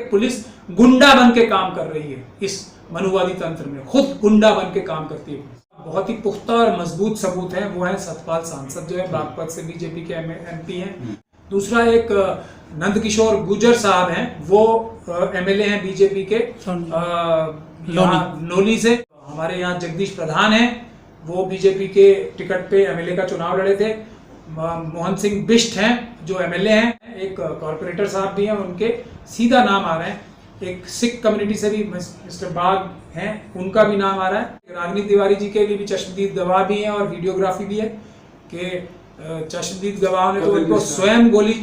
Police गुंडा बन के काम कर रही है। इस मनुवादी तंत्र में खुद गुंडा बन के काम करती है। बहुत ही पुख्ता और मजबूत सबूत हैं, वो है सतपाल सांसद जो है बागपत से बीजेपी के एमपी हैं। दूसरा एक नंदकिशोर गुर्जर साहब हैं, वो एमएलए हैं बीजेपी के नोली से। हमारे यहाँ जगदीश प्रधान हैं, वो बीजेपी के टिकट पे एमएलए का चुनाव लड़े थे। मोहन सिंह बिष्ट हैं जो एमएलए हैं। एक कॉर्पोरेटर साहब भी हैं, उनके सीधा नाम आ रहे हैं। एक सिख कम्युनिटी से भी मिस्टर बाग हैं, उनका भी नाम आ रहा है। रागिनी तिवारी जी के लिए भी चश्मदीद गवाह भी हैं और वीडियोग्राफी भी है कि चश्मदीद गवाह ने तो उनको स्वयं गोली,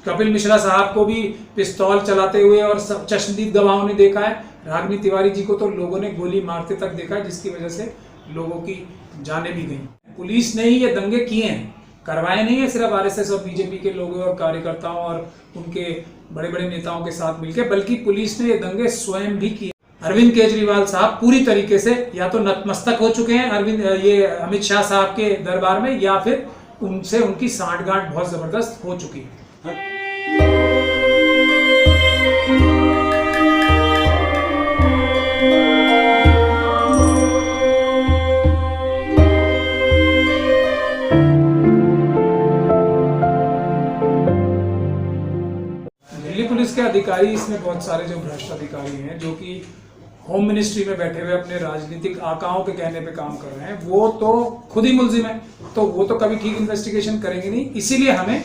कपिल मिश्रा साहब को भी पिस्तौल चलाते हुए और सब चश्मदीद गवाहों ने देखा है। रागिनी तिवारी जी को तो लोगों ने गोली मारते तक देखा है, जिसकी वजह से लोगों की जानें भी गई। पुलिस ने ही ये दंगे किए हैं, करवाए नहीं है सिर्फ आरएसएस और बीजेपी के लोगों और कार्यकर्ताओं और उनके बड़े बड़े नेताओं के साथ मिलकर, बल्कि पुलिस ने ये दंगे स्वयं भी किए। अरविंद केजरीवाल साहब पूरी तरीके से या तो नतमस्तक हो चुके हैं अमित शाह साहब के दरबार में, या फिर उनसे उनकी सांठगांठ बहुत जबरदस्त हो चुकी है। दिल्ली पुलिस के अधिकारी, इसमें बहुत सारे जो भ्रष्ट अधिकारी हैं जो कि होम मिनिस्ट्री में बैठे हुए अपने राजनीतिक आकाओं के कहने पे काम कर रहे हैं, वो तो खुद ही मुलजिम है, तो वो तो कभी ठीक इन्वेस्टिगेशन करेंगे नहीं। इसीलिए हमें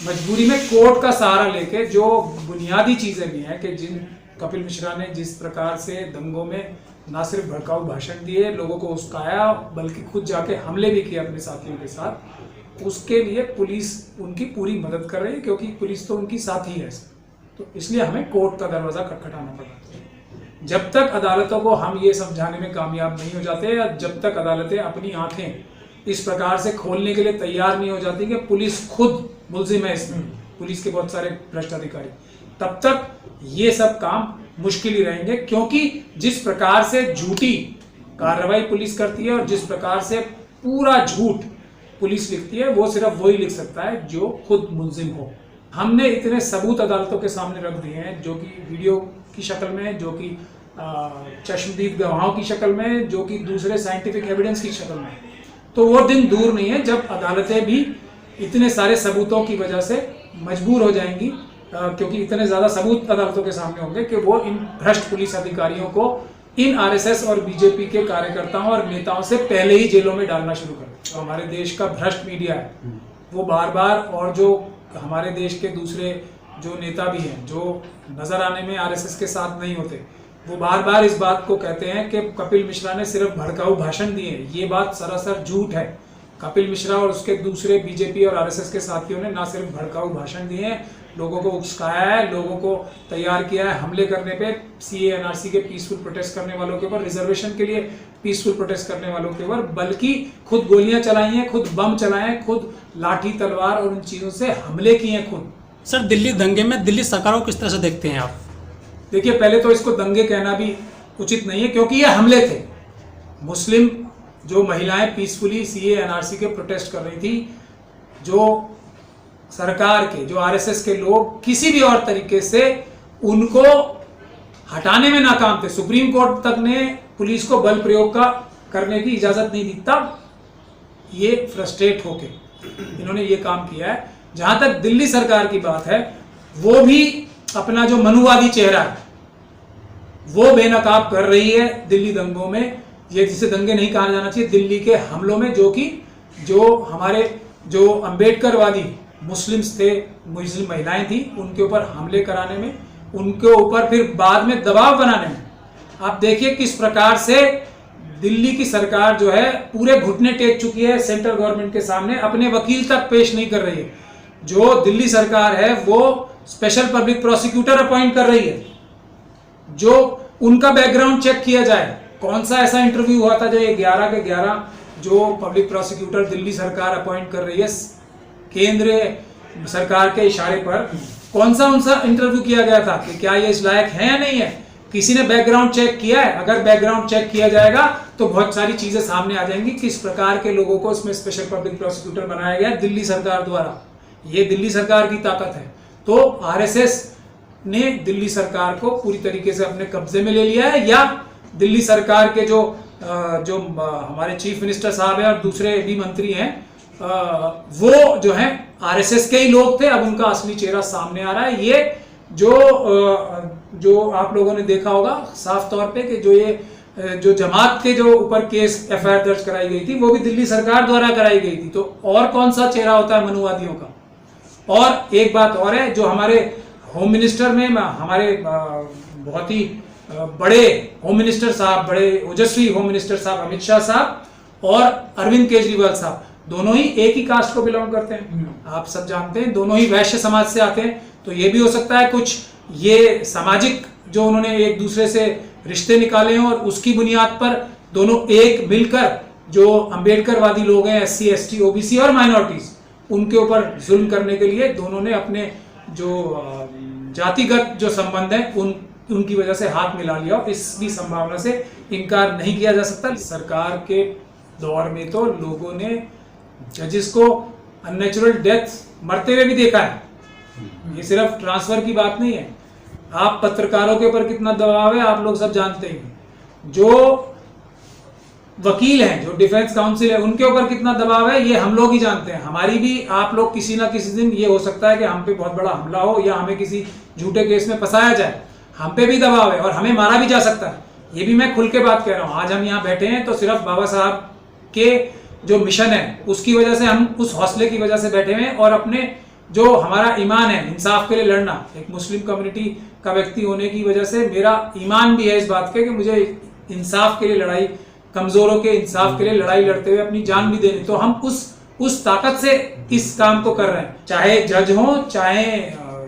मजबूरी में कोर्ट का सहारा लेके जो बुनियादी चीजें भी हैं कि जिन कपिल मिश्रा ने जिस प्रकार से दंगों में ना सिर्फ भड़काऊ भाषण दिए, लोगों को उस्काया, बल्कि खुद जाके हमले भी किए अपने साथियों के साथ, उसके लिए पुलिस उनकी पूरी मदद कर रही है, क्योंकि पुलिस तो उनकी साथी है। तो इसलिए हमें कोर्ट का दरवाजा खटखटाना पड़ा। जब तक अदालतों को हम ये समझाने में कामयाब नहीं हो जाते, या जब तक अदालतें अपनी आंखें इस प्रकार से खोलने के लिए तैयार नहीं हो जाती कि पुलिस खुद मुलजिम है इसमें, पुलिस के बहुत सारे भ्रष्ट अधिकारी, तब तक ये सब काम मुश्किल ही रहेंगे। क्योंकि जिस प्रकार से झूठी कार्रवाई पुलिस करती है और जिस प्रकार से पूरा झूठ पुलिस लिखती है, वो सिर्फ वही लिख सकता है जो खुद मुलजिम हो। हमने इतने सबूत अदालतों के सामने रख दिए हैं, जो कि वीडियो की शक्ल में, जो कि चश्मदीद गवाहों की शक्ल में, जो कि दूसरे साइंटिफिक एविडेंस की शक्ल में। तो वो दिन दूर नहीं है जब अदालतें भी इतने सारे सबूतों की वजह से मजबूर हो जाएंगी, क्योंकि इतने ज्यादा सबूत अदालतों के सामने होंगे कि वो इन भ्रष्ट पुलिस अधिकारियों को इन आरएसएस और बीजेपी के कार्यकर्ताओं और नेताओं से पहले ही जेलों में डालना शुरू कर दें। तो हमारे देश का भ्रष्ट मीडिया है, वो बार बार, और जो हमारे देश के दूसरे जो नेता भी हैं जो नजर आने में आरएसएस के साथ नहीं होते, वो बार बार इस बात को कहते हैं कि कपिल मिश्रा ने सिर्फ भड़काऊ भाषण दिए। ये बात सरासर झूठ है। कपिल मिश्रा और उसके दूसरे बीजेपी और आरएसएस के साथियों ने ना सिर्फ भड़काऊ भाषण दिए हैं, लोगों को उकसाया है, लोगों को तैयार किया है हमले करने पे, सीए एनआरसी के पीसफुल प्रोटेस्ट करने वालों के ऊपर, रिजर्वेशन के लिए पीसफुल प्रोटेस्ट करने वालों के ऊपर, बल्कि खुद गोलियां चलाई हैं, खुद बम चलाए हैं, खुद लाठी तलवार और उन चीजों से हमले किए हैं खुद। सर, दिल्ली दंगे में दिल्ली सरकार को किस तरह से देखते हैं आप? देखिए, पहले तो इसको दंगे कहना भी उचित नहीं है, क्योंकि ये हमले थे। मुस्लिम जो महिलाएं पीसफुली सीए एनआरसी के प्रोटेस्ट कर रही थी, जो सरकार के, जो आरएसएस के लोग किसी भी और तरीके से उनको हटाने में नाकाम थे। सुप्रीम कोर्ट तक ने पुलिस को बल प्रयोग का करने की इजाजत नहीं दी, तब ये फ्रस्ट्रेट होके इन्होंने ये काम किया है। जहां तक दिल्ली सरकार की बात है, वो भी अपना जो मनुवादी चेहरा है वो बेनकाब कर रही है दिल्ली दंगों में, ये जिसे दंगे नहीं कहा जाना चाहिए, दिल्ली के हमलों में, जो हमारे जो अंबेडकरवादी मुस्लिम्स थे, मुस्लिम महिलाएं थी, उनके ऊपर हमले कराने में, उनके ऊपर फिर बाद में दबाव बनाने में। आप देखिए किस प्रकार से दिल्ली की सरकार जो है पूरे घुटने टेक चुकी है सेंट्रल गवर्नमेंट के सामने, अपने वकील तक पेश नहीं कर रही है। जो दिल्ली सरकार है वो स्पेशल पब्लिक प्रोसिक्यूटर अपॉइंट कर रही है, जो उनका बैकग्राउंड चेक किया जाए। कौन सा ऐसा इंटरव्यू हुआ था जो ये 11 के 11 जो पब्लिक प्रोसिक्यूटर दिल्ली सरकार अपॉइंट कर रही है केंद्र सरकार के इशारे पर, कौन सा उनसा इंटरव्यू किया गया था कि क्या ये इस लायक है या नहीं है? किसी ने बैकग्राउंड चेक किया है? अगर बैकग्राउंड चेक किया जाएगा तो बहुत सारी चीजें सामने आ जाएंगी, किस प्रकार के लोगों को इसमें स्पेशल पब्लिक प्रोसिक्यूटर बनाया गया दिल्ली सरकार द्वारा। ये दिल्ली सरकार की ताकत है। तो आरएसएस ने दिल्ली सरकार को पूरी तरीके से अपने कब्जे में ले लिया है, या दिल्ली सरकार के जो हमारे चीफ मिनिस्टर साहब हैं और दूसरे भी मंत्री हैं, वो जो हैं आरएसएस के ही लोग थे। अब उनका असली चेहरा सामने आ रहा है। ये जो आप लोगों ने देखा होगा साफ तौर पे कि जो जमात के जो ऊपर केस एफआईआर दर्ज कराई गई थी वो भी दिल्ली सरकार द्वारा कराई गई थी। तो और कौन सा चेहरा होता है मनुवादियों का। और एक बात और है, जो हमारे होम मिनिस्टर में हमारे बहुत ही बड़े होम मिनिस्टर साहब, बड़े ओजस्वी होम मिनिस्टर साहब अमित शाह साहब और अरविंद केजरीवाल साहब, दोनों ही एक ही कास्ट को बिलोंग करते हैं। आप सब जानते हैं, दोनों ही वैश्य समाज से आते हैं। तो ये भी हो सकता है कुछ ये सामाजिक जो उन्होंने एक दूसरे से रिश्ते निकाले हैं और उसकी बुनियाद पर दोनों एक मिलकर जो अंबेडकरवादी लोग हैं, एससी, एसटी, ओबीसी और माइनॉरिटीज, उनके ऊपर जुल्म करने के लिए दोनों ने अपने जो जातिगत जो संबंध है उनकी वजह से हाथ मिला लिया। और इस भी संभावना से इनकार नहीं किया जा सकता। सरकार के दौर में तो लोगों ने जजेस को अननेचुरल डेथ मरते हुए भी देखा है। ये सिर्फ ट्रांसफर की बात नहीं है। आप पत्रकारों के ऊपर कितना दबाव है आप लोग सब जानते हैं। जो वकील हैं, जो डिफेंस काउंसिल है, उनके ऊपर कितना दबाव है ये हम लोग ही जानते हैं। हमारी भी, आप लोग किसी ना किसी दिन ये हो सकता है कि हम पे बहुत बड़ा हमला हो या हमें किसी झूठे केस में फंसाया जाए, हम पे भी दबाव है और हमें मारा भी जा सकता है। ये भी मैं खुल के बात कह रहा हूँ। आज हम यहाँ बैठे हैं तो सिर्फ बाबा साहब के जो मिशन है उसकी वजह से, हम उस हौसले की वजह से बैठे हुए हैं और अपने जो हमारा ईमान है इंसाफ के लिए लड़ना, एक मुस्लिम कम्युनिटी का व्यक्ति होने की वजह से मेरा ईमान भी है इस बात के कि मुझे इंसाफ के लिए लड़ाई, कमजोरों के इंसाफ के लिए लड़ाई लड़ते हुए अपनी जान भी देनी। तो हम उस ताकत से इस काम को कर रहे हैं, चाहे जज हो, चाहे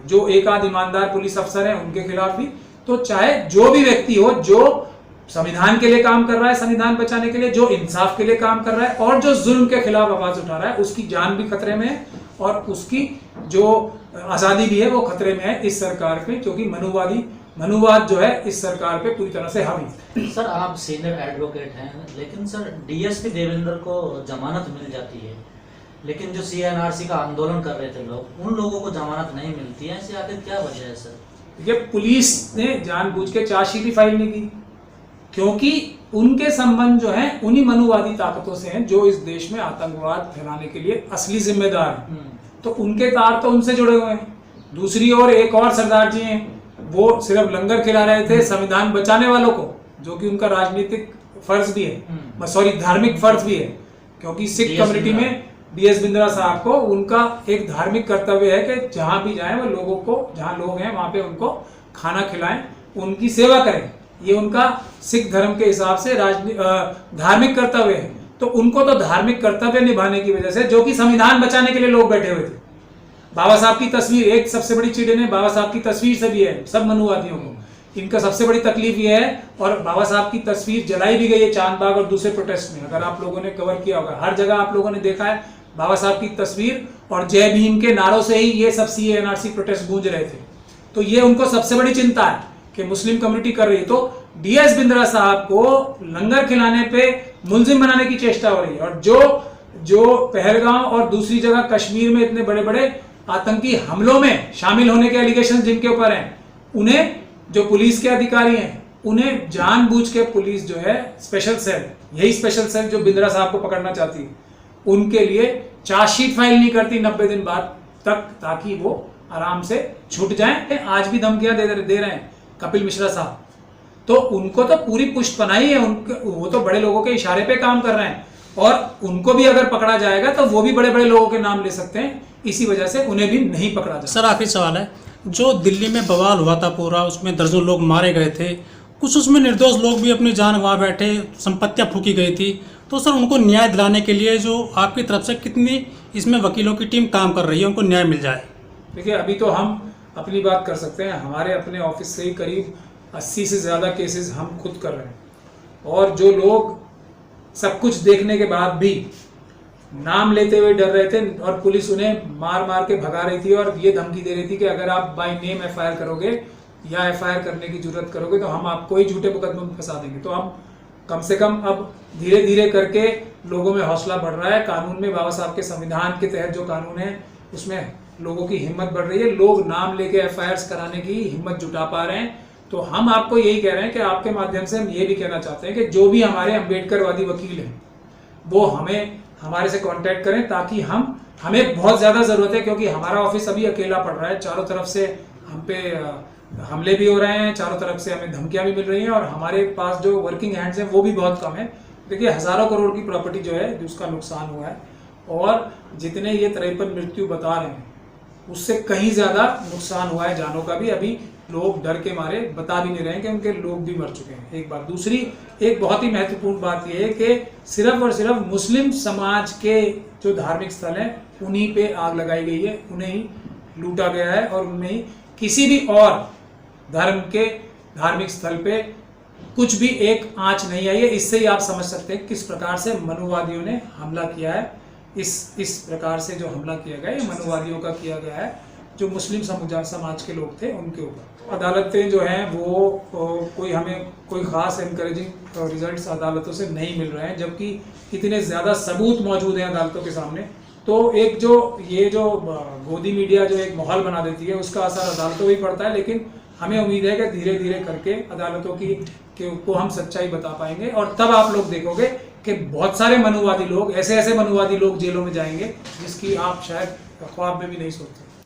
जो एक आध ईमानदार पुलिस अफसर है उनके खिलाफ भी, तो चाहे जो भी व्यक्ति हो जो संविधान के लिए काम कर रहा है, संविधान बचाने के लिए, जो इंसाफ के लिए काम कर रहा है और जो जुल्म के खिलाफ आवाज उठा रहा है, उसकी जान भी खतरे में है और उसकी जो आजादी भी है वो खतरे में है इस सरकार पे, क्योंकि मनुवाद जो है इस सरकार पे पूरी तरह से हावी है। सर, आप सीनियर एडवोकेट हैं, लेकिन सर डीएसपी देवेंद्र को जमानत मिल जाती है, लेकिन जो सीएनआरसी का आंदोलन कर रहे थे लोग, उन लोगों को जमानत नहीं मिलती है। इससे आखिर क्या वजह है सर? देखिए, पुलिस ने जानबूझ के चार्जशीट फाइल नहीं की, क्योंकि उनके संबंध जो हैं उन्हीं मनुवादी ताकतों से हैं जो इस देश में आतंकवाद फैलाने के लिए असली जिम्मेदार हैं। तो उनके तार तो उनसे जुड़े हुए हैं। दूसरी ओर एक और सरदार जी हैं, वो सिर्फ लंगर खिला रहे थे संविधान बचाने वालों को, जो कि उनका राजनीतिक फर्ज भी है, सॉरी धार्मिक फर्ज भी है, क्योंकि सिख कम्युनिटी में बीएस बिंद्रा साहब को उनका एक धार्मिक कर्तव्य है कि जहां भी जाएं वो लोगों को, जहां लोग हैं वहां पे उनको खाना खिलाएं, उनकी सेवा करें। ये उनका सिख धर्म के हिसाब से धार्मिक कर्तव्य है। तो उनको तो धार्मिक कर्तव्य निभाने की वजह से, जो कि संविधान बचाने के लिए लोग बैठे हुए थे, बाबा साहब की तस्वीर, एक सबसे बड़ी चीज है बाबा साहब की तस्वीर से भी है सब मनुवादियों को, इनका सबसे बड़ी तकलीफ ये है। और बाबा साहब की तस्वीर जलाई भी गई है चांदबाग और दूसरे प्रोटेस्ट में, अगर आप लोगों ने कवर किया होगा, हर जगह आप लोगों ने देखा है बाबा साहब की तस्वीर और जय भीम के नारों से ही ये सब सीएनआरसी प्रोटेस्ट गूंज रहे थे। तो ये उनको सबसे बड़ी चिंता है कि मुस्लिम कम्युनिटी कर रही है। तो डीएस बिंद्रा साहब को लंगर खिलाने पे मुलजिम बनाने की चेष्टा हो रही है। और जो पहलगांव और दूसरी जगह कश्मीर में इतने बड़े बड़े आतंकी हमलों में शामिल होने के एलिगेशन जिनके ऊपर हैं, उन्हें जो पुलिस के अधिकारी हैं, उन्हें जानबूझ के पुलिस जो है स्पेशल सेल, यही स्पेशल सेल जो बिंद्रा साहब को पकड़ना चाहती है, उनके लिए चार्जशीट फाइल नहीं करती 90 दिन बाद तक, ताकि वो आराम से छूट जाएं। आज भी धमकियां दे रहे हैं कपिल मिश्रा साहब, तो उनको तो पूरी पुष्ट बनाई है, वो तो बड़े लोगों के इशारे पे काम कर रहे हैं और उनको भी अगर पकड़ा जाएगा तो वो भी बड़े बड़े लोगों के नाम ले सकते हैं, इसी वजह से उन्हें भी नहीं पकड़ा जाए। सर, आखिरी सवाल है, जो दिल्ली में बवाल हुआ था पूरा, उसमें दर्जनों लोग मारे गए थे, कुछ उसमें निर्दोष लोग भी अपनी जान गंवा बैठे, संपत्तियां फूकी गई थी, तो सर उनको न्याय दिलाने के लिए जो आपकी तरफ से कितनी इसमें वकीलों की टीम काम कर रही है, उनको न्याय मिल जाए? देखिए, अभी तो हम अपनी बात कर सकते हैं, हमारे अपने ऑफिस से ही करीब 80 से ज़्यादा केसेस हम खुद कर रहे हैं, और जो लोग सब कुछ देखने के बाद भी नाम लेते हुए डर रहे थे और पुलिस उन्हें मार मार के भगा रही थी और ये धमकी दे रही थी कि अगर आप बाय नेम एफआईआर करोगे या एफआईआर करने की जरूरत करोगे तो हम आपको ही झूठे मुकदमे में फंसा देंगे। तो हम कम से कम अब धीरे धीरे करके लोगों में हौसला बढ़ रहा है। कानून में बाबा साहब के संविधान के तहत जो कानून है उसमें लोगों की हिम्मत बढ़ रही है, लोग नाम लेके एफआईआर कराने की हिम्मत जुटा पा रहे हैं। तो हम आपको यही कह रहे हैं कि आपके माध्यम से हम ये भी कहना चाहते हैं कि जो भी हमारे अम्बेडकरवादी वकील हैं वो हमारे से कांटेक्ट करें, ताकि हमें बहुत ज़्यादा ज़रूरत है, क्योंकि हमारा ऑफिस अभी अकेला पड़ रहा है। चारों तरफ से हम पे हमले भी हो रहे हैं, चारों तरफ से हमें धमकियां भी मिल रही हैं, और हमारे पास जो वर्किंग हैंड्स हैं वो भी बहुत कम है। देखिए, हज़ारों करोड़ की प्रॉपर्टी जो है उसका नुकसान हुआ है, और जितने ये 53 मृत्यु बता रहे हैं उससे कहीं ज़्यादा नुकसान हुआ है जानों का भी। अभी लोग डर के मारे बता भी नहीं रहे हैं कि उनके लोग भी मर चुके हैं। एक बात। दूसरी, एक बहुत ही महत्वपूर्ण बात यह है कि सिर्फ और सिर्फ मुस्लिम समाज के जो धार्मिक स्थल हैं उन्हीं पे आग लगाई गई है, उन्हें ही लूटा गया है, और उनमें ही किसी भी और धर्म के धार्मिक स्थल पे कुछ भी एक आंच नहीं आई है। इससे ही आप समझ सकते हैं किस प्रकार से मनुवादियों ने हमला किया है। इस प्रकार से जो हमला किया गया है मनुवादियों का किया गया है, जो मुस्लिम समाज के लोग थे उनके ऊपर। अदालतें जो हैं वो हमें कोई ख़ास इनकरेजिंग रिजल्ट्स अदालतों से नहीं मिल रहे हैं, जबकि इतने ज़्यादा सबूत मौजूद हैं अदालतों के सामने। तो एक ये जो गोदी मीडिया जो एक माहौल बना देती है उसका असर अदालतों में पड़ता है, लेकिन हमें उम्मीद है कि धीरे धीरे करके अदालतों को हम सच्चाई बता पाएंगे, और तब आप लोग देखोगे कि बहुत सारे मनुवादी लोग, ऐसे मनुवादी लोग जेलों में जाएंगे जिसकी आप शायद ख्वाब में भी नहीं सोचते।